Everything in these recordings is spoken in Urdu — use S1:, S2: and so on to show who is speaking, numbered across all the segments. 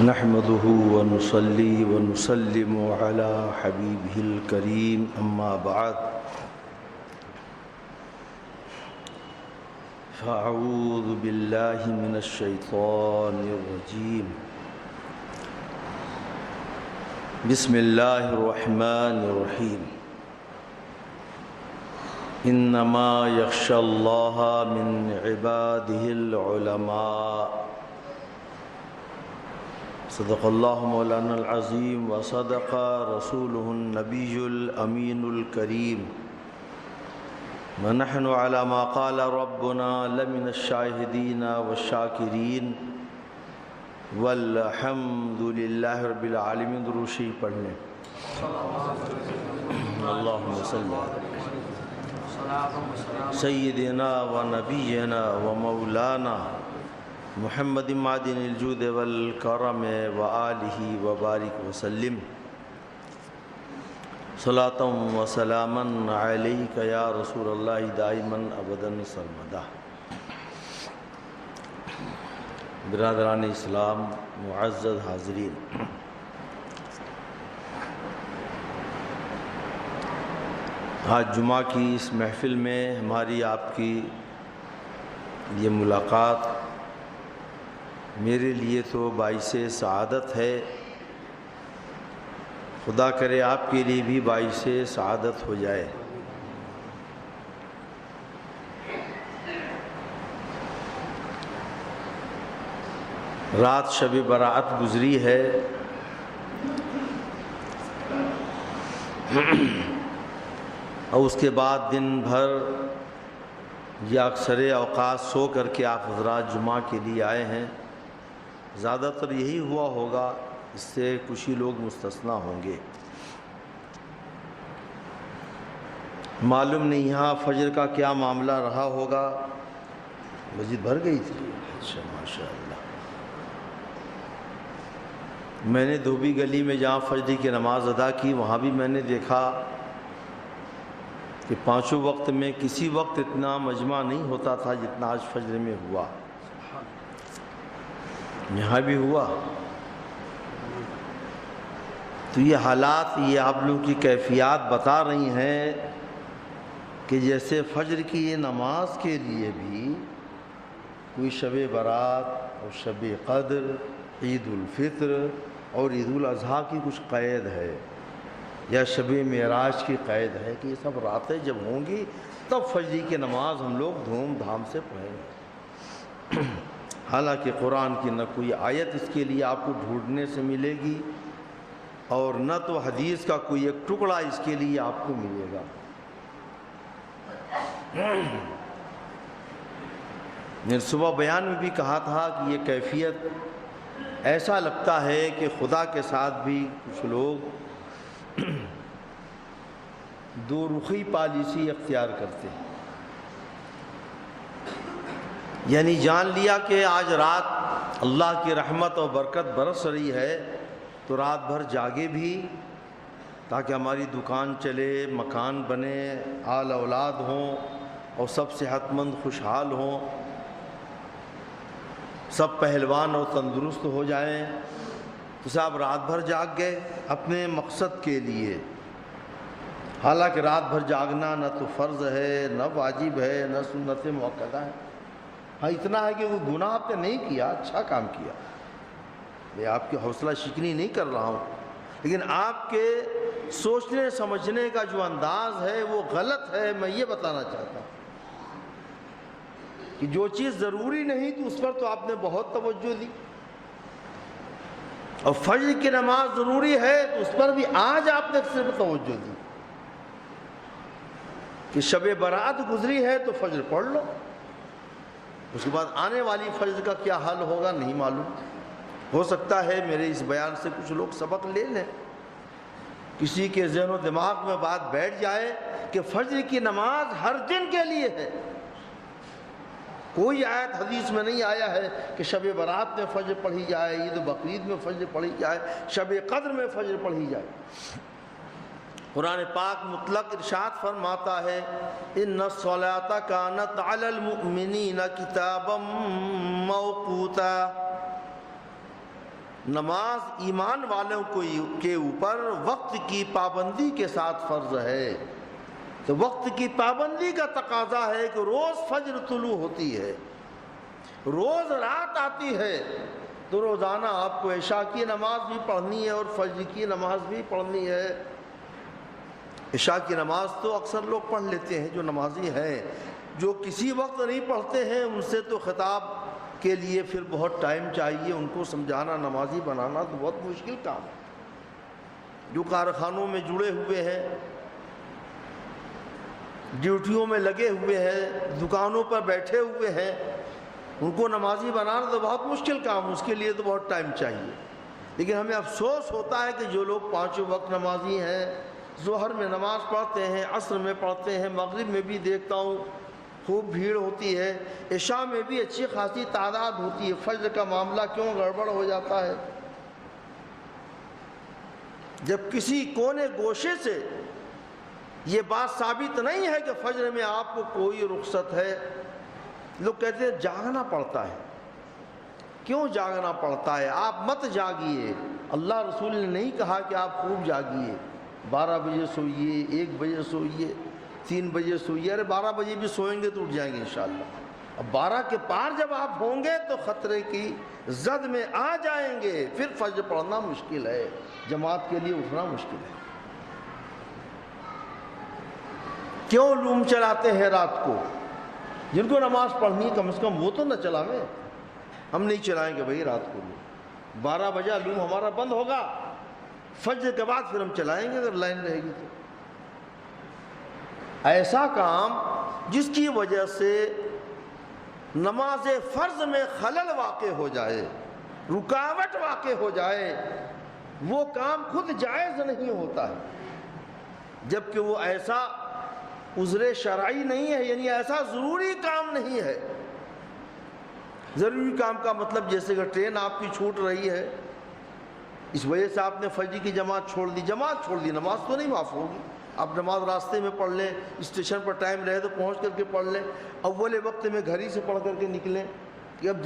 S1: نحمده ونصلي ونسلم على حبيبه الكريم أما بعد فأعوذ بالله من الشيطان الرجيم بسم الله الرحمن الرحيم إنما يخشى الله من عباده العلماء صدق الله مولانا العظيم وصدق رسوله النبي الأمين الكريم ونحن على ما قال ربنا لمن الشاهدين والشاكرين والحمد لله رب العالمين. دروشی پڑھنے اللهم صل على سيدنا ونبينا ومولانا محمد معدن الجود والکرم وآلہ وبارک وسلم صلاۃ وسلاما علیک یا رسول اللہ دائما ابدا سرمدا. برادران اسلام معزز حاضرین، آج جمعہ کی اس محفل میں ہماری آپ کی یہ ملاقات میرے لیے تو باعث سعادت ہے. خدا کرے آپ کے لیے بھی باعث سعادت ہو جائے. رات شب برات گزری ہے اور اس کے بعد دن بھر یا اکثر اوقات سو کر کے آپ حضرات جمعہ کے لیے آئے ہیں. زیادہ تر یہی ہوا ہوگا، اس سے کچھ ہی لوگ مستثنیٰ ہوں گے. معلوم نہیں یہاں فجر کا کیا معاملہ رہا ہوگا. مسجد بھر گئی تھی. اچھا ماشاء اللہ. میں نے دھوبی گلی میں جہاں فجر کی نماز ادا کی وہاں بھی میں نے دیکھا کہ پانچوں وقت میں کسی وقت اتنا مجمع نہیں ہوتا تھا جتنا آج فجر میں ہوا. یہاں بھی ہوا. تو یہ حالات، یہ آپ لوگوں کی کیفیات بتا رہی ہیں کہ جیسے فجر کی یہ نماز کے لیے بھی کوئی شب برات اور شب قدر، عید الفطر اور عید الاضحیٰ کی کچھ قید ہے یا شب معراج کی قید ہے کہ یہ سب راتیں جب ہوں گی تب فجر کی نماز ہم لوگ دھوم دھام سے پڑھیں گے. حالانکہ قرآن کی نہ کوئی آیت اس کے لیے آپ کو ڈھونڈنے سے ملے گی اور نہ تو حدیث کا کوئی ایک ٹکڑا اس کے لیے آپ کو ملے گا. میں نے صبح بیان میں بھی کہا تھا کہ یہ کیفیت ایسا لگتا ہے کہ خدا کے ساتھ بھی کچھ لوگ دو رخی پالیسی اختیار کرتے ہیں. یعنی جان لیا کہ آج رات اللہ کی رحمت اور برکت برس رہی ہے تو رات بھر جاگے بھی تاکہ ہماری دکان چلے، مکان بنے، آل اولاد ہوں اور سب صحت مند خوشحال ہوں، سب پہلوان اور تندرست ہو جائیں. تو صاحب رات بھر جاگ گئے اپنے مقصد کے لیے. حالانکہ رات بھر جاگنا نہ تو فرض ہے، نہ واجب ہے، نہ سنت مؤکدہ ہے. ہاں اتنا ہے کہ وہ گناہ آپ نے نہیں کیا، اچھا کام کیا. میں آپ کی حوصلہ شکنی نہیں کر رہا ہوں، لیکن آپ کے سوچنے سمجھنے کا جو انداز ہے وہ غلط ہے. میں یہ بتانا چاہتا ہوں کہ جو چیز ضروری نہیں تو اس پر تو آپ نے بہت توجہ دی، اور فجر کی نماز ضروری ہے تو اس پر بھی آج آپ نے صرف توجہ دی کہ شب برات گزری ہے تو فجر پڑھ لو. اس کے بعد آنے والی فجر کا کیا حال ہوگا نہیں معلوم. ہو سکتا ہے میرے اس بیان سے کچھ لوگ سبق لے لیں، کسی کے ذہن و دماغ میں بات بیٹھ جائے کہ فجر کی نماز ہر دن کے لیے ہے. کوئی آیت حدیث میں نہیں آیا ہے کہ شب برات میں فجر پڑھی جائے، عید بقرعید میں فجر پڑھی جائے، شب قدر میں فجر پڑھی جائے. قرآن پاک مطلق ارشاد فرماتا ہے ان الصلاۃ کانت علی المؤمنین کتابا موقوتا، نماز ایمان والوں کے اوپر وقت کی پابندی کے ساتھ فرض ہے، تو وقت کی پابندی کا تقاضا ہے کہ روز فجر طلوع ہوتی ہے، روز رات آتی ہے، تو روزانہ آپ کو عشاء کی نماز بھی پڑھنی ہے اور فجر کی نماز بھی پڑھنی ہے۔ عشاء کی نماز تو اکثر لوگ پڑھ لیتے ہیں جو نمازی ہیں، جو کسی وقت نہیں پڑھتے ہیں ان سے تو خطاب کے لیے پھر بہت ٹائم چاہیے، ان کو سمجھانا نمازی بنانا تو بہت مشکل کام ہے۔ جو کارخانوں میں جڑے ہوئے ہیں، ڈیوٹیوں میں لگے ہوئے ہیں، دکانوں پر بیٹھے ہوئے ہیں، ان کو نمازی بنانا تو بہت مشکل کام، اس کے لیے تو بہت ٹائم چاہیے۔ لیکن ہمیں افسوس ہوتا ہے کہ جو لوگ پانچوں وقت نمازی ہیں، ظہر میں نماز پڑھتے ہیں، عصر میں پڑھتے ہیں، مغرب میں بھی دیکھتا ہوں خوب بھیڑ ہوتی ہے، عشاء میں بھی اچھی خاصی تعداد ہوتی ہے، فجر کا معاملہ کیوں گڑبڑ ہو جاتا ہے؟ جب کسی کونے گوشے سے یہ بات ثابت نہیں ہے کہ فجر میں آپ کو کوئی رخصت ہے، لوگ کہتے ہیں جاگنا پڑتا ہے۔ کیوں جاگنا پڑتا ہے؟ آپ مت جاگیے، اللہ رسول نے نہیں کہا کہ آپ خوب جاگیے، 12 بجے سوئیے، 1 بجے سوئیے، 3 بجے سوئیے، ارے 12 بجے بھی سوئیں گے تو اٹھ جائیں گے انشاءاللہ۔ اب 12 کے پار جب آپ ہوں گے تو خطرے کی زد میں آ جائیں گے، پھر فجر پڑھنا مشکل ہے، جماعت کے لیے اٹھنا مشکل ہے۔ کیوں لوم چلاتے ہیں رات کو؟ جن کو نماز پڑھنی کم از کم وہ تو نہ چلاویں، ہم نہیں چلائیں گے بھائی رات کو لوم، 12 بجے لوم ہمارا بند ہوگا، فجر کے بعد پھر ہم چلائیں گے اگر لائن رہے گی تو۔ ایسا کام جس کی وجہ سے نماز فرض میں خلل واقع ہو جائے، رکاوٹ واقع ہو جائے، وہ کام خود جائز نہیں ہوتا ہے، جبکہ وہ ایسا عذر شرعی نہیں ہے، یعنی ایسا ضروری کام نہیں ہے۔ ضروری کام کا مطلب جیسے کہ ٹرین آپ کی چھوٹ رہی ہے، اس وجہ سے آپ نے فجر کی جماعت چھوڑ دی، نماز تو نہیں معاف ہوگی۔ آپ نماز راستے میں پڑھ لیں، اسٹیشن پر ٹائم رہے تو پہنچ کر کے پڑھ لیں، اول وقت میں گھر ہی سے پڑھ کر کے نکلیں کہ اب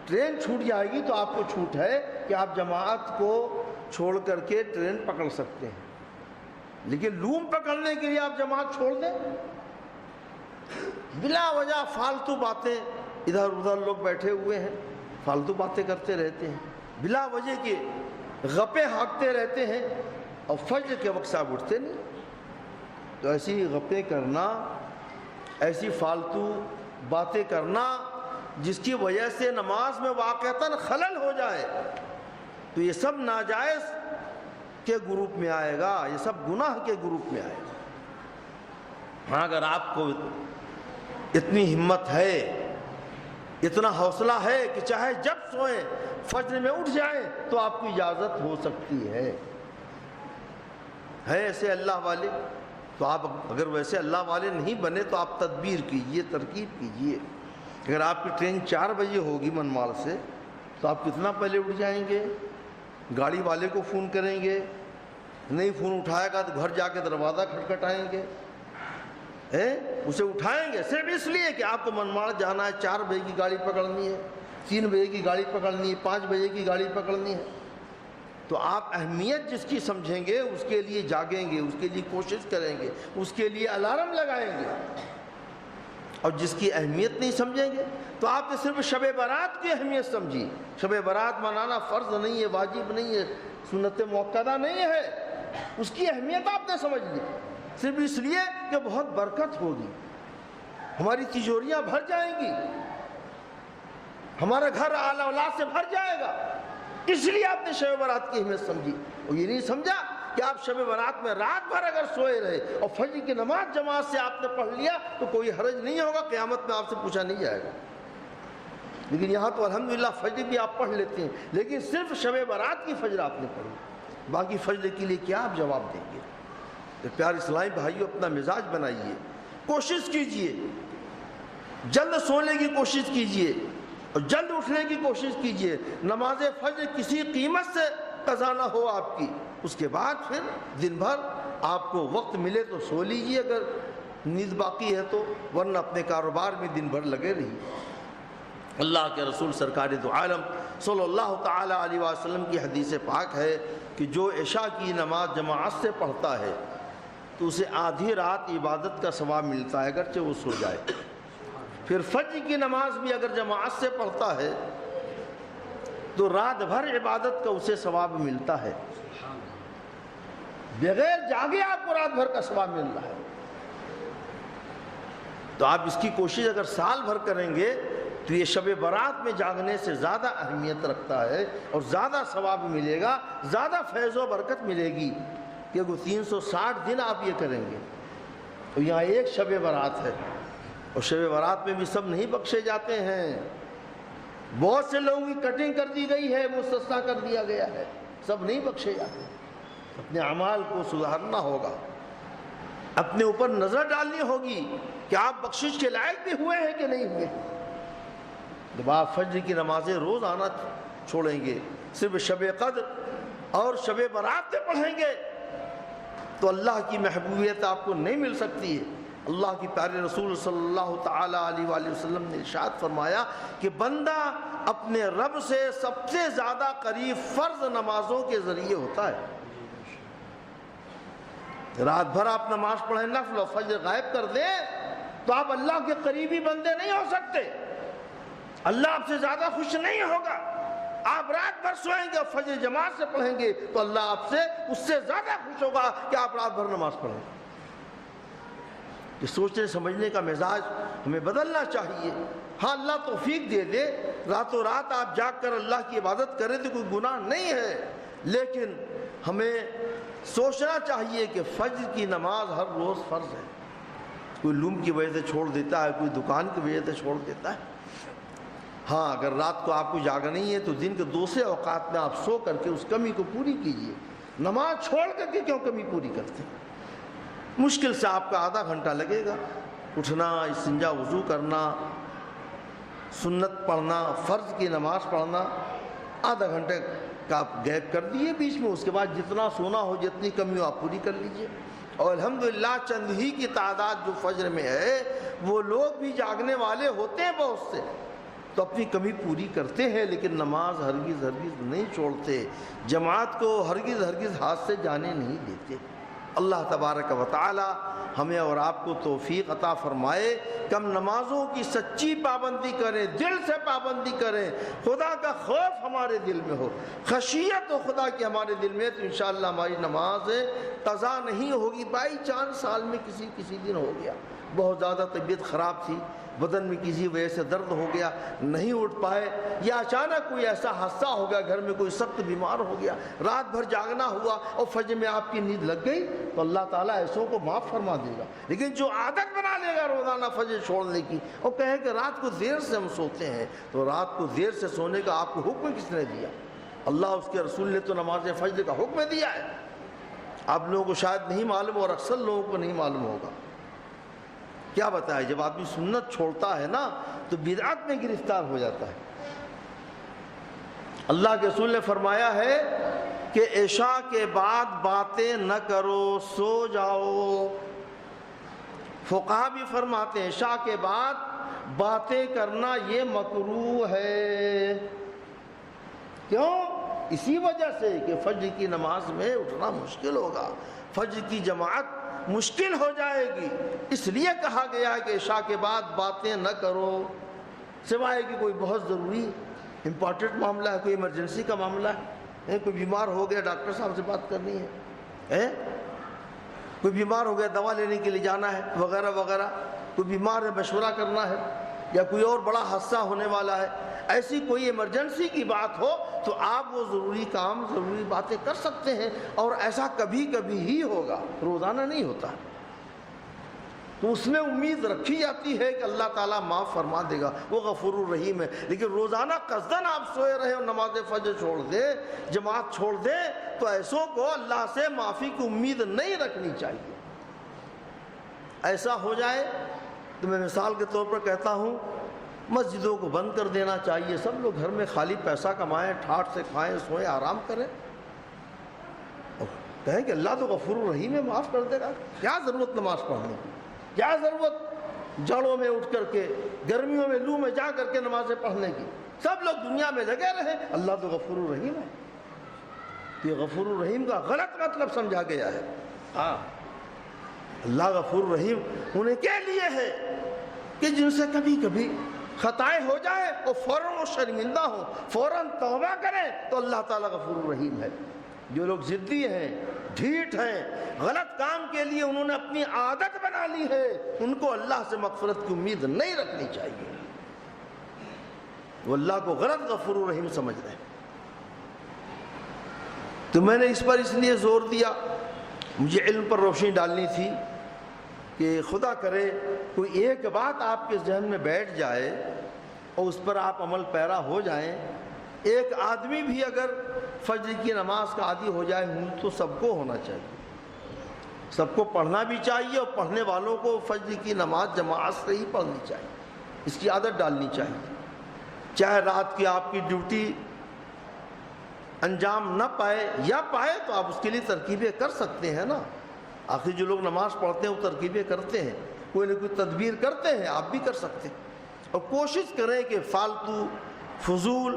S1: ٹرین چھوٹ جائے گی تو آپ کو چھوٹ ہے کہ آپ جماعت کو چھوڑ کر کے ٹرین پکڑ سکتے ہیں، لیکن لوم پکڑنے کے لیے آپ جماعت چھوڑ دیں؟ بلا وجہ فالتو باتیں، ادھر ادھر لوگ بیٹھے ہوئے ہیں فالتو باتیں کرتے رہتے ہیں، بلا وجہ کے غپے ہانکتے رہتے ہیں، اور فجر کے وقت سے آپ اٹھتے نہیں۔ تو ایسی غپیں کرنا، ایسی فالتو باتیں کرنا جس کی وجہ سے نماز میں واقعتاً خلل ہو جائے، تو یہ سب ناجائز کے گروپ میں آئے گا، یہ سب گناہ کے گروپ میں آئے گا۔ ہاں اگر آپ کو اتنی ہمت ہے، اتنا حوصلہ ہے کہ چاہے جب سوئیں فجر میں اٹھ جائیں تو آپ کو اجازت ہو سکتی ہے ایسے اللہ والے، تو آپ اگر ویسے اللہ والے نہیں بنے تو آپ تدبیر کیجئے، ترکیب کیجئے۔ اگر آپ کی ٹرین 4 بجے ہوگی منمال سے تو آپ کتنا پہلے اٹھ جائیں گے؟ گاڑی والے کو فون کریں گے، نہیں فون اٹھائے گا تو گھر جا کے دروازہ کھٹکھٹائیں گے، اسے اٹھائیں گے صرف اس لیے کہ آپ کو منمال جانا ہے، 4 بجے کی گاڑی پکڑنی ہے، 3 بجے کی گاڑی پکڑنی ہے، 5 بجے کی گاڑی پکڑنی ہے۔ تو آپ اہمیت جس کی سمجھیں گے اس کے لیے جاگیں گے، اس کے لیے کوشش کریں گے، اس کے لیے الارم لگائیں گے، اور جس کی اہمیت نہیں سمجھیں گے تو آپ نے صرف شب برات کی اہمیت سمجھی۔ شب برات منانا فرض نہیں ہے، واجب نہیں ہے، سنت مؤکدہ نہیں ہے، اس کی اہمیت آپ نے سمجھ لی صرف اس لیے کہ بہت برکت ہوگی، ہماری تجوریاں بھر جائیں گی، ہمارا گھر اعلی اولاد سے بھر جائے گا، اس لیے آپ نے شب برات کی اہمیت سمجھی۔ اور یہ نہیں سمجھا کہ آپ شب برات میں رات بھر اگر سوئے رہے اور فجر کی نماز جماعت سے آپ نے پڑھ لیا تو کوئی حرج نہیں ہوگا، قیامت میں آپ سے پوچھا نہیں جائے گا۔ لیکن یہاں تو الحمدللہ فجر بھی آپ پڑھ لیتے ہیں، لیکن صرف شب برات کی فجر آپ نے پڑھی، باقی فجر کے لیے کیا آپ جواب دیں گے؟ تو پیار اسلامی بھائیو، اپنا مزاج بنائیے، کوشش کیجئے، جلد سونے کی کوشش کیجئے اور جلد اٹھنے کی کوشش کیجئے۔ نماز فجر کسی قیمت سے قضا نہ ہو آپ کی، اس کے بعد پھر دن بھر آپ کو وقت ملے تو سو لیجئے اگر نیند باقی ہے تو، ورنہ اپنے کاروبار میں دن بھر لگے رہیے۔ اللہ کے رسول سرکار دو عالم صلی اللہ تعالی علیہ وسلم کی حدیث پاک ہے کہ جو عشاء کی نماز جماعت سے پڑھتا ہے تو اسے آدھی رات عبادت کا ثواب ملتا ہے اگرچہ وہ سو جائے. پھر فجر کی نماز بھی اگر جماعت سے پڑھتا ہے تو رات بھر عبادت کا اسے ثواب ملتا ہے. بغیر جاگے آپ کو رات بھر کا ثواب مل رہا ہے. تو آپ اس کی کوشش اگر سال بھر کریں گے تو یہ شب برات میں جاگنے سے زیادہ اہمیت رکھتا ہے اور زیادہ ثواب ملے گا, زیادہ فیض و برکت ملے گی کہ وہ 360 دن آپ یہ کریں گے. تو یہاں ایک شب برات ہے اور شب برات میں بھی سب نہیں بخشے جاتے ہیں. بہت سے لوگوں کی کٹنگ کر دی گئی ہے, مستثنا کر دیا گیا ہے, سب نہیں بخشے جاتے. اپنے اعمال کو سدھارنا ہوگا, اپنے اوپر نظر ڈالنی ہوگی کہ آپ بخشش کے لائق بھی ہوئے ہیں کہ نہیں ہوئے. جب آپ فجر کی نمازیں روز آنا چھوڑیں گے, صرف شب قدر اور شب برات میں پڑھیں گے تو اللہ کی محبوبیت آپ کو نہیں مل سکتی ہے. اللہ کی پیارے رسول صلی اللہ تعالی علیہ وآلہ وسلم نے ارشاد فرمایا کہ بندہ اپنے رب سے سب سے زیادہ قریب فرض نمازوں کے ذریعے ہوتا ہے. رات بھر آپ نماز پڑھیں, نفل و فجر غائب کر دیں تو آپ اللہ کے قریبی بندے نہیں ہو سکتے. اللہ آپ سے زیادہ خوش نہیں ہوگا. آپ رات بھر سوئیں گے اور فجر جماعت سے پڑھیں گے تو اللہ آپ سے اس سے زیادہ خوش ہوگا کہ آپ رات بھر نماز پڑھیں. یہ سوچنے سمجھنے کا مزاج ہمیں بدلنا چاہیے. ہاں اللہ توفیق دے دے, راتوں رات آپ جاگ کر اللہ کی عبادت کریں تو کوئی گناہ نہیں ہے, لیکن ہمیں سوچنا چاہیے کہ فجر کی نماز ہر روز فرض ہے. کوئی لوم کی وجہ سے چھوڑ دیتا ہے, کوئی دکان کی وجہ سے چھوڑ دیتا ہے. ہاں اگر رات کو آپ کو جاگنا نہیں ہے تو دن کے دوسرے اوقات میں آپ سو کر کے اس کمی کو پوری کیجیے. نماز چھوڑ کر کے کیوں کمی پوری کرتے ہیں؟ مشکل سے آپ کا آدھا گھنٹہ لگے گا. اٹھنا, استنجا وضو کرنا, سنت پڑھنا, فرض کی نماز پڑھنا, آدھا گھنٹے کا آپ گیپ کر دیے بیچ میں. اس کے بعد جتنا سونا ہو, جتنی کمی ہو آپ پوری کر لیجئے. اور الحمدللہ چند ہی کی تعداد جو فجر میں ہے وہ لوگ بھی جاگنے والے ہوتے ہیں بہت سے, تو اپنی کمی پوری کرتے ہیں, لیکن نماز ہرگز ہرگز نہیں چھوڑتے. جماعت کو ہرگز ہرگز ہاتھ سے جانے نہیں دیتے. اللہ تبارک و تعالی ہمیں اور آپ کو توفیق عطا فرمائے کہ ہم نمازوں کی سچی پابندی کریں, دل سے پابندی کریں, خدا کا خوف ہمارے دل میں ہو, خشیت و خدا کی ہمارے دل میں, تو انشاءاللہ ہماری نماز قضا نہیں ہوگی. بائی چانس سال میں کسی دن ہو گیا, بہت زیادہ طبیعت خراب تھی, بدن میں کسی وجہ سے درد ہو گیا, نہیں اٹھ پائے, یا اچانک کوئی ایسا حادثہ ہو گیا, گھر میں کوئی سخت بیمار ہو گیا, رات بھر جاگنا ہوا اور فجر میں آپ کی نیند لگ گئی, تو اللہ تعالیٰ ایسوں کو معاف فرما دے گا. لیکن جو عادت بنا لے گا روزانہ فجر چھوڑنے کی اور کہے کہ رات کو دیر سے ہم سوتے ہیں, تو رات کو دیر سے سونے کا آپ کو حکم کس نے دیا؟ اللہ اس کے رسول نے تو نماز فجر کا حکم دیا ہے. آپ لوگوں کو شاید نہیں معلوم اور اکثر لوگوں کو نہیں معلوم ہوگا. کیا بتائے, جب آدمی سنت چھوڑتا ہے نا تو بدعت میں گرفتار ہو جاتا ہے. اللہ کے رسول نے فرمایا ہے کہ عشاء کے بعد باتیں نہ کرو, سو جاؤ. فقہا بھی فرماتے ہیں عشاء کے بعد باتیں کرنا یہ مکروہ ہے. کیوں؟ اسی وجہ سے کہ فجر کی نماز میں اٹھنا مشکل ہوگا, فجر کی جماعت مشکل ہو جائے گی. اس لیے کہا گیا ہے کہ عشاء کے بعد باتیں نہ کرو, سوائے کہ کوئی بہت ضروری امپورٹنٹ معاملہ ہے, کوئی ایمرجنسی کا معاملہ ہے, کوئی بیمار ہو گیا ڈاکٹر صاحب سے بات کرنی ہے, کوئی بیمار ہو گیا دوا لینے کے لیے جانا ہے وغیرہ وغیرہ, کوئی بیمار ہے مشورہ کرنا ہے, یا کوئی اور بڑا حادثہ ہونے والا ہے, ایسی کوئی ایمرجنسی کی بات ہو تو آپ وہ ضروری کام, ضروری باتیں کر سکتے ہیں. اور ایسا کبھی کبھی ہی ہوگا, روزانہ نہیں ہوتا. تو اس میں امید رکھی جاتی ہے کہ اللہ تعالیٰ معاف فرما دے گا, وہ غفور الرحیم ہے. لیکن روزانہ قصداً آپ سوئے رہے اور نماز فجر چھوڑ دے, جماعت چھوڑ دے, تو ایسوں کو اللہ سے معافی کی امید نہیں رکھنی چاہیے. ایسا ہو جائے تو میں مثال کے طور پر کہتا ہوں, مسجدوں کو بند کر دینا چاہیے. سب لوگ گھر میں خالی پیسہ کمائیں, ٹھاٹ سے کھائیں, سوئیں, آرام کریں, اور کہیں کہ اللہ تو غفور الرحیم ہے, معاف کر دے گا. کیا ضرورت نماز پڑھنے کی, کیا ضرورت جڑوں میں اٹھ کر کے، گرمیوں میں لو میں جا کر کے نمازیں پڑھنے کی، سب لوگ دنیا میں لگے رہے۔ اللہ تو غفور الرحیم ہے۔ یہ غفور الرحیم کا غلط مطلب سمجھا گیا ہے۔ ہاں، اللہ غفور الرحیم انہیں کے لیے ہے کہ جن سے کبھی کبھی خطائیں ہو جائے اور فوراً وہ شرمندہ ہو، فوراً توبہ کریں تو اللہ تعالیٰ غفور الرحیم ہے۔ جو لوگ ضدی ہیں، ڈھیٹ ہیں، غلط کام کے لیے انہوں نے اپنی عادت بنا لی ہے، ان کو اللہ سے مغفرت کی امید نہیں رکھنی چاہیے۔ وہ اللہ کو غلط غفور الرحیم سمجھ رہے ہیں۔ تو میں نے اس پر اس لیے زور دیا، مجھے علم پر روشنی ڈالنی تھی کہ خدا کرے کوئی ایک بات آپ کے ذہن میں بیٹھ جائے اور اس پر آپ عمل پیرا ہو جائیں۔ ایک آدمی بھی اگر فجر کی نماز کا عادی ہو جائے تو سب کو ہونا چاہیے، سب کو پڑھنا بھی چاہیے، اور پڑھنے والوں کو فجر کی نماز جماعت سے ہی پڑھنی چاہیے، اس کی عادت ڈالنی چاہیے۔ چاہے رات کی آپ کی ڈیوٹی انجام نہ پائے یا پائے تو آپ اس کے لیے ترکیبیں کر سکتے ہیں نا۔ آخر جو لوگ نماز پڑھتے ہیں وہ ترکیبیں کرتے ہیں، کوئی نہ کوئی تدبیر کرتے ہیں، آپ بھی کر سکتے ہیں۔ اور کوشش کریں کہ فالتو فضول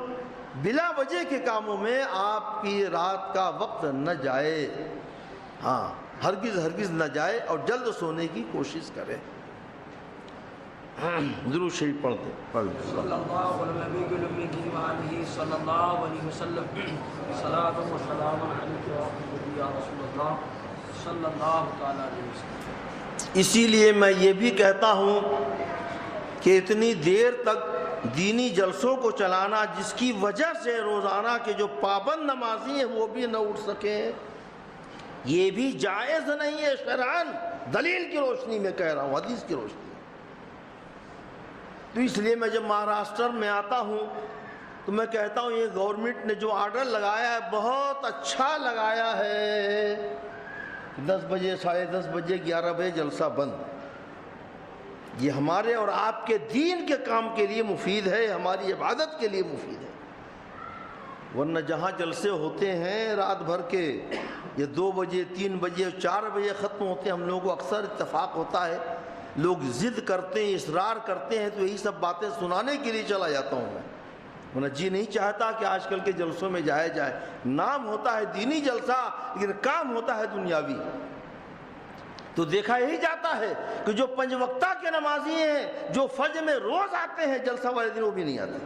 S1: بلا وجہ کے کاموں میں آپ کی رات کا وقت نہ جائے، ہاں ہرگز نہ جائے، اور جلد سونے کی کوشش کریں۔ ضرور شریف پڑھ دیں، پڑھ لیں۔
S2: صلی اللہ علیہ وآلہ صلی اللہ علیہ وسلم صلاۃ و سلام علیک یا رسول اللہ صلی اللہ تعالی علیہ وسلم۔
S1: اسی لیے میں یہ بھی کہتا ہوں کہ اتنی دیر تک دینی جلسوں کو چلانا جس کی وجہ سے روزانہ کے جو پابند نمازی ہیں وہ بھی نہ اٹھ سکیں، یہ بھی جائز نہیں ہے شرعاً۔ دلیل کی روشنی میں کہہ رہا ہوں، حدیث کی روشنی۔ تو اس لیے میں جب مہاراشٹر میں آتا ہوں تو میں کہتا ہوں یہ گورنمنٹ نے جو آرڈر لگایا ہے بہت اچھا لگایا ہے، 10 بجے، 10:30 بجے، 11 بجے جلسہ بند۔ یہ ہمارے اور آپ کے دین کے کام کے لیے مفید ہے، ہماری عبادت کے لیے مفید ہے۔ ورنہ جہاں جلسے ہوتے ہیں رات بھر کے، یہ 2 بجے، 3 بجے، 4 بجے ختم ہوتے ہیں، ہم لوگوں کو اکثر اتفاق ہوتا ہے، لوگ ضد کرتے ہیں، اصرار کرتے ہیں، تو یہی سب باتیں سنانے کے لیے چلا جاتا ہوں میں۔ ورنہ جی نہیں چاہتا کہ آج کل کے جلسوں میں جایا جائے، نام ہوتا ہے دینی جلسہ لیکن کام ہوتا ہے دنیاوی۔ تو دیکھا یہی جاتا ہے کہ جو 5 وقتہ کے نمازی ہیں، جو فجر میں روز آتے ہیں، جلسہ والے دن وہ بھی نہیں آتے۔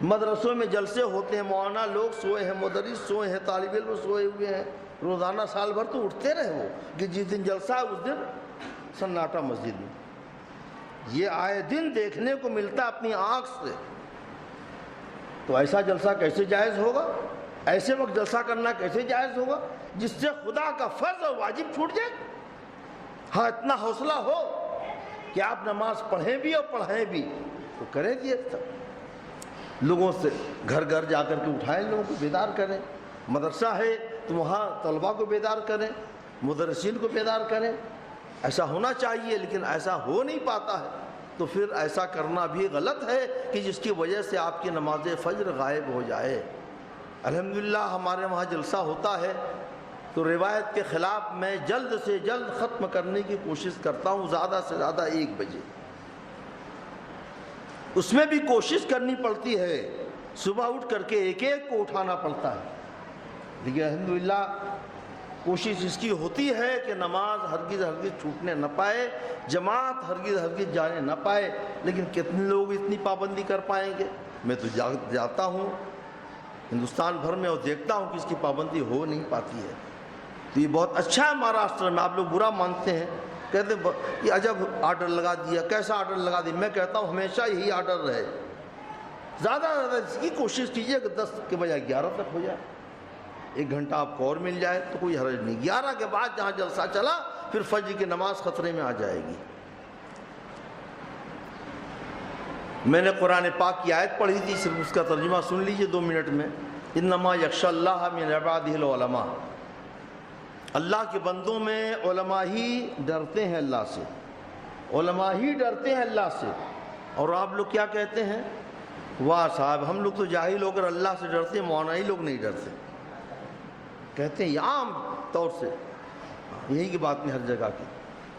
S1: مدرسوں میں جلسے ہوتے ہیں، مولانا لوگ سوئے ہیں، مدرس سوئے ہیں، طالب علم سوئے ہوئے ہیں، روزانہ سال بھر تو اٹھتے رہے وہ کہ جس دن جلسہ ہے اس دن سناٹا مسجد میں۔ یہ آئے دن دیکھنے کو ملتا اپنی آنکھ سے۔ تو ایسا جلسہ کیسے جائز ہوگا؟ ایسے وقت جلسہ کرنا کیسے جائز ہوگا جس سے خدا کا فرض اور واجب چھوٹ جائے؟ ہاں اتنا حوصلہ ہو کہ آپ نماز پڑھیں بھی اور پڑھائیں بھی تو کریں دیے تک لوگوں سے گھر گھر جا کر کے اٹھائیں، لوگوں کو بیدار کریں۔ مدرسہ ہے تو وہاں طلباء کو بیدار کریں، مدرسین کو بیدار کریں۔ ایسا ہونا چاہیے، لیکن ایسا ہو نہیں پاتا ہے، تو پھر ایسا کرنا بھی غلط ہے کہ جس کی وجہ سے آپ کی نماز فجر غائب ہو جائے۔ الحمدللہ ہمارے وہاں جلسہ ہوتا ہے تو روایت کے خلاف میں جلد سے جلد ختم کرنے کی کوشش کرتا ہوں، زیادہ سے زیادہ 1 بجے۔ اس میں بھی کوشش کرنی پڑتی ہے، صبح اٹھ کر کے ایک ایک کو اٹھانا پڑتا ہے، لیکن الحمدللہ کوشش اس کی ہوتی ہے کہ نماز ہرگز چھوٹنے نہ پائے، جماعت ہرگز جانے نہ پائے۔ لیکن کتنے لوگ اتنی پابندی کر پائیں گے؟ میں تو جاتا ہوں ہندوستان بھر میں اور دیکھتا ہوں کہ اس کی پابندی ہو نہیں پاتی ہے۔ تو یہ بہت اچھا ہے مہاراشٹر میں، آپ لوگ برا مانتے ہیں، کہتے ہیں یہ عجب آرڈر لگا دیا، کیسا آرڈر لگا دیا؟ میں کہتا ہوں ہمیشہ یہی آرڈر رہے، زیادہ سے زیادہ اس کی کوشش کیجئے کہ 10 کے بجائے 11 تک ہو جائے، 1 گھنٹہ آپ کو اور مل جائے تو کوئی حرج نہیں۔ 11 کے بعد جہاں جلسہ چلا پھر فجر کی نماز خطرے میں آ جائے گی۔ میں نے قرآن پاک کی آیت پڑھی تھی، صرف اس کا ترجمہ سن لیجئے 2 منٹ میں۔ انما یخشی اللہ من عبادہ العلماء، اللہ کے بندوں میں علماء ہی ڈرتے ہیں اللہ سے، علماء ہی ڈرتے ہیں اللہ سے۔ اور آپ لوگ کیا کہتے ہیں؟ واہ صاحب ہم لوگ تو جاہل ہو کر اللہ سے ڈرتے ہیں، مولانا ہی لوگ نہیں ڈرتے، کہتے ہیں یہ عام طور سے یہی کی بات میں ہر جگہ کی۔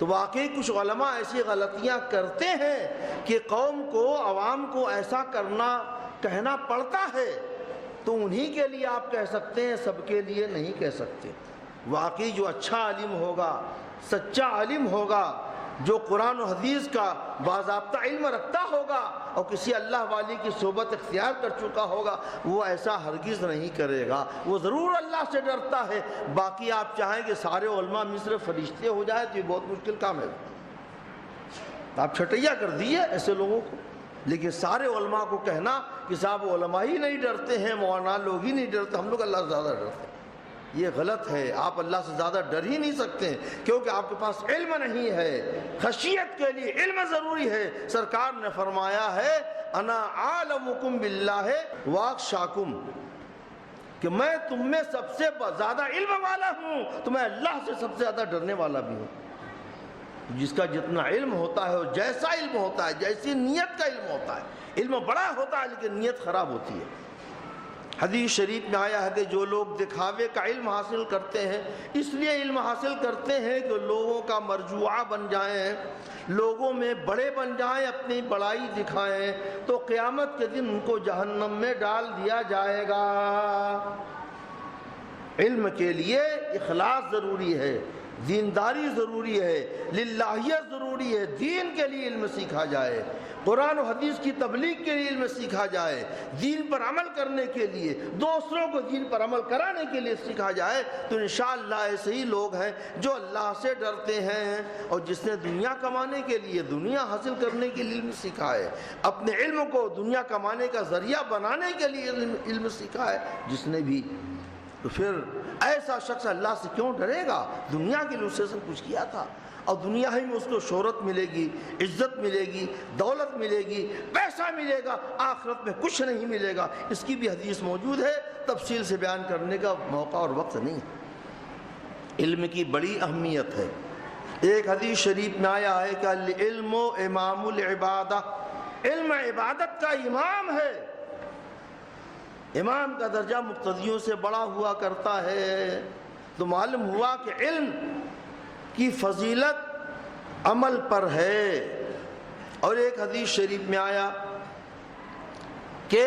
S1: تو واقعی کچھ علماء ایسی غلطیاں کرتے ہیں کہ قوم کو، عوام کو ایسا کہنا پڑتا ہے، تو انہی کے لیے آپ کہہ سکتے ہیں، سب کے لیے نہیں کہہ سکتے۔ واقعی جو اچھا عالم ہوگا، سچا عالم ہوگا، جو قرآن و حدیث کا باضابطہ علم رکھتا ہوگا اور کسی اللہ والی کی صحبت اختیار کر چکا ہوگا، وہ ایسا ہرگز نہیں کرے گا، وہ ضرور اللہ سے ڈرتا ہے۔ باقی آپ چاہیں کہ سارے علماء مصر فرشتے ہو جائے تو یہ بہت مشکل کام ہے، آپ چھٹیا کر دیے ایسے لوگوں کو۔ لیکن سارے علماء کو کہنا کہ صاحب علماء ہی نہیں ڈرتے ہیں، مولانا لوگ ہی نہیں ڈرتے، ہم لوگ اللہ سے زیادہ ڈرتے ہیں، یہ غلط ہے۔ آپ اللہ سے زیادہ ڈر ہی نہیں سکتے کیونکہ آپ کے پاس علم نہیں ہے۔ خشیت کے لیے علم ضروری ہے۔ سرکار نے فرمایا ہے انا عالمکم باللہ واخشاکم، کہ میں تم میں سب سے زیادہ علم والا ہوں تو میں اللہ سے سب سے زیادہ ڈرنے والا بھی ہوں۔ جس کا جتنا علم ہوتا ہے، جیسا علم ہوتا ہے، جیسی نیت کا علم ہوتا ہے، علم بڑا ہوتا ہے لیکن نیت خراب ہوتی ہے۔ حدیث شریف میں آیا ہے کہ جو لوگ دکھاوے کا علم حاصل کرتے ہیں، اس لیے علم حاصل کرتے ہیں کہ لوگوں کا مرجوعہ بن جائیں، لوگوں میں بڑے بن جائیں، اپنی بڑائی دکھائیں، تو قیامت کے دن ان کو جہنم میں ڈال دیا جائے گا۔ علم کے لیے اخلاص ضروری ہے، دینداری ضروری ہے، للہیت ضروری ہے۔ دین کے لیے علم سیکھا جائے، قرآن و حدیث کی تبلیغ کے لیے علم سیکھا جائے، دین پر عمل کرنے کے لیے، دوسروں کو دین پر عمل کرانے کے لیے سیکھا جائے، تو انشاءاللہ ایسے ہی لوگ ہیں جو اللہ سے ڈرتے ہیں۔ اور جس نے دنیا کمانے کے لیے، دنیا حاصل کرنے کے لیے علم سیکھا ہے، اپنے علم کو دنیا کمانے کا ذریعہ بنانے کے لیے علم سیکھا ہے جس نے بھی، تو پھر ایسا شخص اللہ سے کیوں ڈرے گا؟ دنیا کے لیے اس نے سب کچھ کیا تھا، اور دنیا ہی میں اس کو شہرت ملے گی، عزت ملے گی، دولت ملے گی، پیسہ ملے گا، آخرت میں کچھ نہیں ملے گا۔ اس کی بھی حدیث موجود ہے، تفصیل سے بیان کرنے کا موقع اور وقت نہیں ہے۔ علم کی بڑی اہمیت ہے۔ ایک حدیث شریف میں آیا ہے کہ العلم امام العبادہ، علم عبادت کا امام ہے۔ امام کا درجہ مقتدیوں سے بڑا ہوا کرتا ہے، تو معلوم ہوا کہ علم کی فضیلت عمل پر ہے۔ اور ایک حدیث شریف میں آیا کہ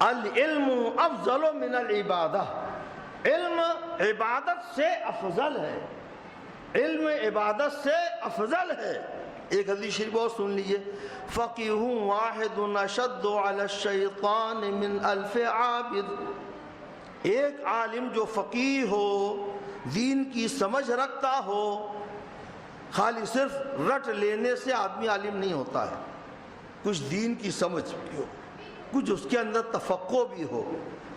S1: العلم افضل من العبادہ، علم عبادت سے افضل ہے، علم عبادت سے افضل ہے۔ ایک حدیث شریف اور سن لیجئے، فقیہ واحد اشد علی الشیطان من الف عابد، ایک عالم جو فقیہ ہو، دین کی سمجھ رکھتا ہو، خالی صرف رٹ لینے سے آدمی عالم نہیں ہوتا ہے، کچھ دین کی سمجھ بھی ہو، کچھ اس کے اندر تفقہ بھی ہو،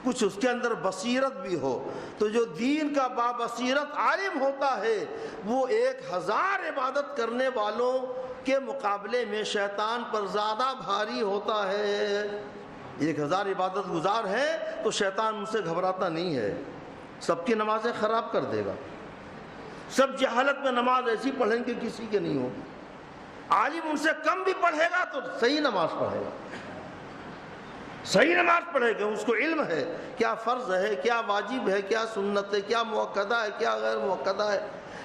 S1: کچھ اس کے اندر بصیرت بھی ہو، تو جو دین کا بابصیرت عالم ہوتا ہے وہ 1000 عبادت کرنے والوں کے مقابلے میں شیطان پر زیادہ بھاری ہوتا ہے۔ 1000 عبادت گزار ہیں تو شیطان ان سے گھبراتا نہیں ہے، سب کی نمازیں خراب کر دے گا، سب جہالت میں نماز ایسی پڑھیں کہ کسی کے نہیں ہوگی، عالم ان سے کم بھی پڑھے گا تو صحیح نماز پڑھے گا، صحیح نماز پڑھے گا، اس کو علم ہے کیا فرض ہے، کیا واجب ہے، کیا سنت ہے، کیا مؤکدہ ہے، کیا غیر مؤکدہ ہے،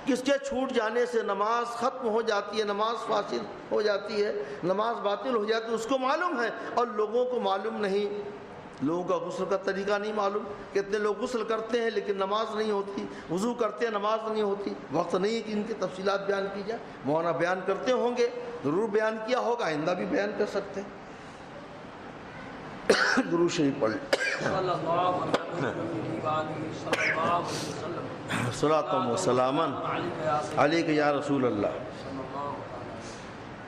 S1: کس کے چھوٹ جانے سے نماز ختم ہو جاتی ہے، نماز فاسد ہو جاتی ہے، نماز باطل ہو جاتی ہے، اس کو معلوم ہے، اور لوگوں کو معلوم نہیں۔ لوگوں کا غسل کا طریقہ نہیں معلوم، کتنے لوگ غسل کرتے ہیں لیکن نماز نہیں ہوتی، وضو کرتے ہیں نماز نہیں ہوتی، وقت نہیں ہے کہ ان کی تفصیلات بیان کی جائے، مولانا بیان کرتے ہوں گے، ضرور بیان کیا ہوگا، آئندہ بھی بیان کر سکتے ہیں۔ درود شریف پڑھ صلاۃ و سلاما علیک یا رسول اللہ۔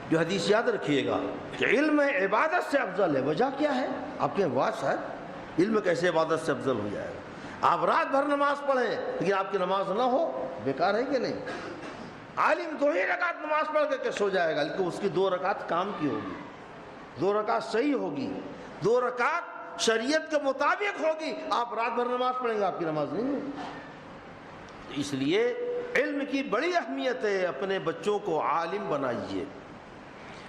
S1: جو حدیث یاد رکھیے گا کہ علم عبادت سے افضل ہے۔ وجہ کیا ہے؟ آپ کے واہ صاحب علم کیسے عبادت سے افضل ہو جائے گا؟ آپ رات بھر نماز پڑھیں لیکن آپ کی نماز نہ ہو، بیکار ہے کہ نہیں؟ عالم 2 ہی رکعت نماز پڑھ کے سو جائے گا لیکن اس کی 2 رکعت کام کی ہوگی، 2 رکعت صحیح ہوگی، 2 رکعت شریعت کے مطابق ہوگی۔ آپ رات بھر نماز پڑھیں گے، آپ کی نماز نہیں ہوگی۔ اس لیے علم کی بڑی اہمیت ہے، اپنے بچوں کو عالم بنائیے۔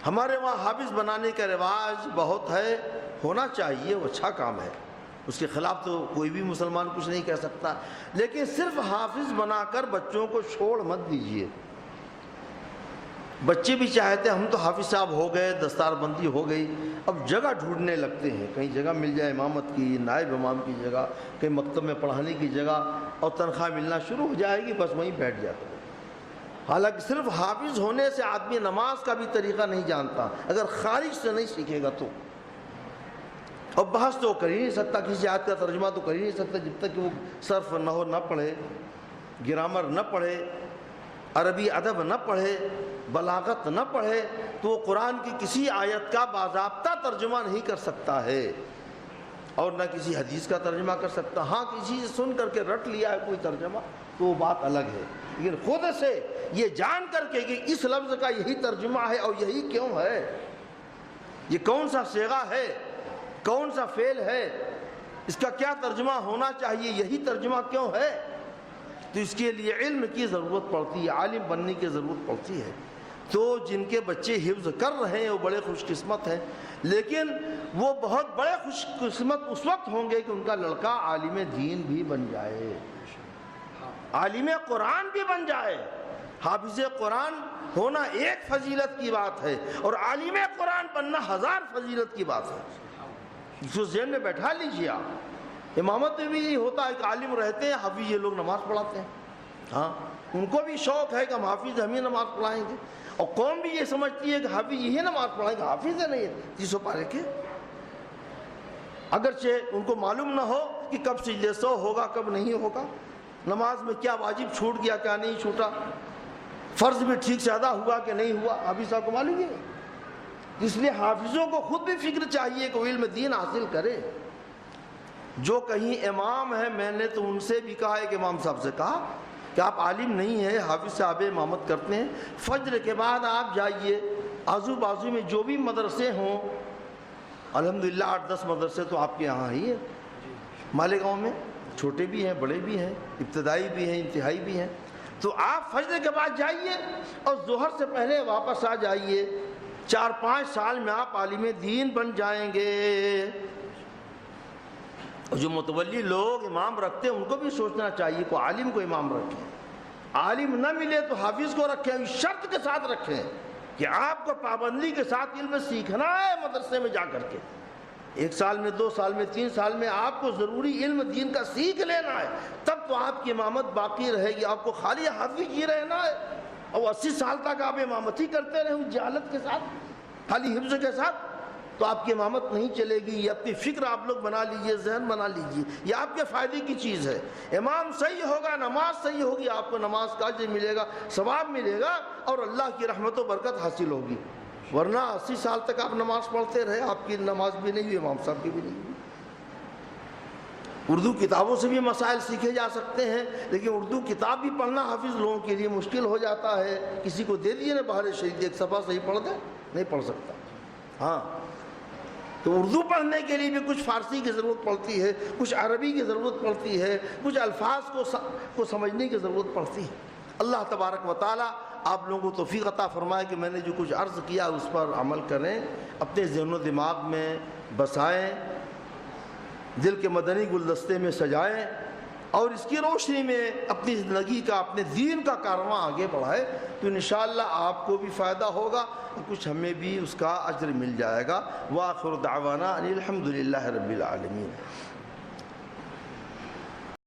S1: ہمارے وہاں حافظ بنانے کا رواج بہت ہے، ہونا چاہیے، وہ اچھا کام ہے، اس کے خلاف تو کوئی بھی مسلمان کچھ نہیں کہہ سکتا، لیکن صرف حافظ بنا کر بچوں کو چھوڑ مت دیجیے۔ بچے بھی چاہتے ہیں ہم تو حافظ صاحب ہو گئے، دستار بندی ہو گئی، اب جگہ ڈھونڈنے لگتے ہیں، کہیں جگہ مل جائے امامت کی، نائب امام کی جگہ، کہیں مکتب میں پڑھانے کی جگہ، اور تنخواہ ملنا شروع ہو جائے گی، بس وہیں بیٹھ جاتے ہیں۔ حالانکہ صرف حافظ ہونے سے آدمی نماز کا بھی طریقہ نہیں جانتا، اگر خارج سے نہیں سیکھے گا تو، اور بحث تو کر ہی نہیں سکتا، کسی آیت کا ترجمہ تو کر ہی نہیں سکتا جب تک کہ وہ صرف نحو نہ پڑھے، گرامر نہ پڑھے، عربی ادب نہ پڑھے، بلاغت نہ پڑھے، تو وہ قرآن کی کسی آیت کا باضابطہ ترجمہ نہیں کر سکتا ہے، اور نہ کسی حدیث کا ترجمہ کر سکتا۔ ہاں کسی سے سن کر کے رٹ لیا ہے کوئی ترجمہ تو وہ بات الگ ہے، لیکن خود سے یہ جان کر کے کہ اس لفظ کا یہی ترجمہ ہے اور یہی کیوں ہے، یہ کون سا صیغہ ہے، کون سا فعل ہے، اس کا کیا ترجمہ ہونا چاہیے، یہی ترجمہ کیوں ہے، تو اس کے لیے علم کی ضرورت پڑتی ہے، عالم بننے کی ضرورت پڑتی ہے۔ تو جن کے بچے حفظ کر رہے ہیں وہ بڑے خوش قسمت ہیں، لیکن وہ بہت بڑے خوش قسمت اس وقت ہوں گے کہ ان کا لڑکا عالم دین بھی بن جائے، عالم قرآن بھی بن جائے۔ حافظ قرآن ہونا ایک فضیلت کی بات ہے، اور عالم قرآن بننا 1000 فضیلت کی بات ہے۔ اس کو ذہن میں بیٹھا لیجیے آپ۔ امامت میں بھی یہی ہوتا ہے کہ عالم رہتے ہیں، حافظ یہ لوگ نماز پڑھاتے ہیں، ہاں ان کو بھی شوق ہے کہ ہم حافظ ہم ہی نماز پڑھائیں گے، اور قوم بھی یہ سمجھتی ہے کہ حافظ یہی نماز پڑھائیں گے، حافظ ہے نہیں 300 پارے کے، اگرچہ ان کو معلوم نہ ہو کہ کب سجدہ سو ہوگا کب نہیں ہوگا، نماز میں کیا واجب چھوٹ گیا کیا نہیں چھوٹا، فرض بھی ٹھیک سے ادا ہوا کہ نہیں ہوا، حافظ صاحب کو معلوم ہی نہیں۔ اس لیے حافظوں کو خود بھی فکر چاہیے کہ وہ علم دین حاصل کرے۔ جو کہیں امام ہے، میں نے تو ان سے بھی کہا ہے کہ امام صاحب سے کہا کہ آپ عالم نہیں ہیں، حافظ صاحب امامت کرتے ہیں، فجر کے بعد آپ جائیے آزو بازو میں جو بھی مدرسے ہوں، الحمدللہ 8-10 مدرسے تو آپ کے یہاں ہی ہیں، مالیگاؤں میں چھوٹے بھی ہیں بڑے بھی ہیں، ابتدائی بھی ہیں انتہائی بھی ہیں، تو آپ فجر کے بعد جائیے اور ظہر سے پہلے واپس آ جائیے، 4-5 سال میں آپ عالم دین بن جائیں گے۔ جو متولی لوگ امام رکھتے ہیں ان کو بھی سوچنا چاہیے کہ عالم کو امام رکھیں، عالم نہ ملے تو حافظ کو رکھیں، اس شرط کے ساتھ رکھیں کہ آپ کو پابندی کے ساتھ علم سیکھنا ہے مدرسے میں جا کر کے، 1 سال میں 2 سال میں 3 سال میں آپ کو ضروری علم دین کا سیکھ لینا ہے، تب تو آپ کی امامت باقی رہے گی۔ آپ کو خالی حافظ ہی رہنا ہے اور 80 سال تک آپ امامتی کرتے رہے اس جہالت کے ساتھ، خالی حفظ کے ساتھ، تو آپ کی امامت نہیں چلے گی۔ یہ اپنی فکر آپ لوگ بنا لیجئے، ذہن بنا لیجئے، یہ آپ کے فائدے کی چیز ہے۔ امام صحیح ہوگا، نماز صحیح ہوگی، آپ کو نماز کا اجر ملے گا، ثواب ملے گا، اور اللہ کی رحمت و برکت حاصل ہوگی۔ ورنہ 80 سال تک آپ نماز پڑھتے رہے، آپ کی نماز بھی نہیں ہوئی، امام صاحب کی بھی نہیں ہوئی۔ اردو کتابوں سے بھی مسائل سیکھے جا سکتے ہیں، لیکن اردو کتاب بھی پڑھنا حافظ لوگوں کے لیے مشکل ہو جاتا ہے۔ کسی کو دے دیے نا بہار شریف 1 صفحہ صحیح پڑھ دے، نہیں پڑھ سکتا۔ ہاں تو اردو پڑھنے کے لیے بھی کچھ فارسی کی ضرورت پڑتی ہے، کچھ عربی کی ضرورت پڑتی ہے، کچھ الفاظ کو سمجھنے کی ضرورت پڑتی ہے۔ اللہ تبارک و تعالیٰ آپ لوگوں کو توفیق عطا فرمائے کہ میں نے جو کچھ عرض کیا اس پر عمل کریں، اپنے ذہن و دماغ میں بسائیں، دل کے مدنی گلدستے میں سجائیں، اور اس کی روشنی میں اپنی زندگی کا، اپنے دین کا کارواں آگے بڑھائے، تو انشاءاللہ آپ کو بھی فائدہ ہوگا اور کچھ ہمیں بھی اس کا اجر مل جائے گا۔ وآخر دعوانا ان الحمدللہ رب العالمین۔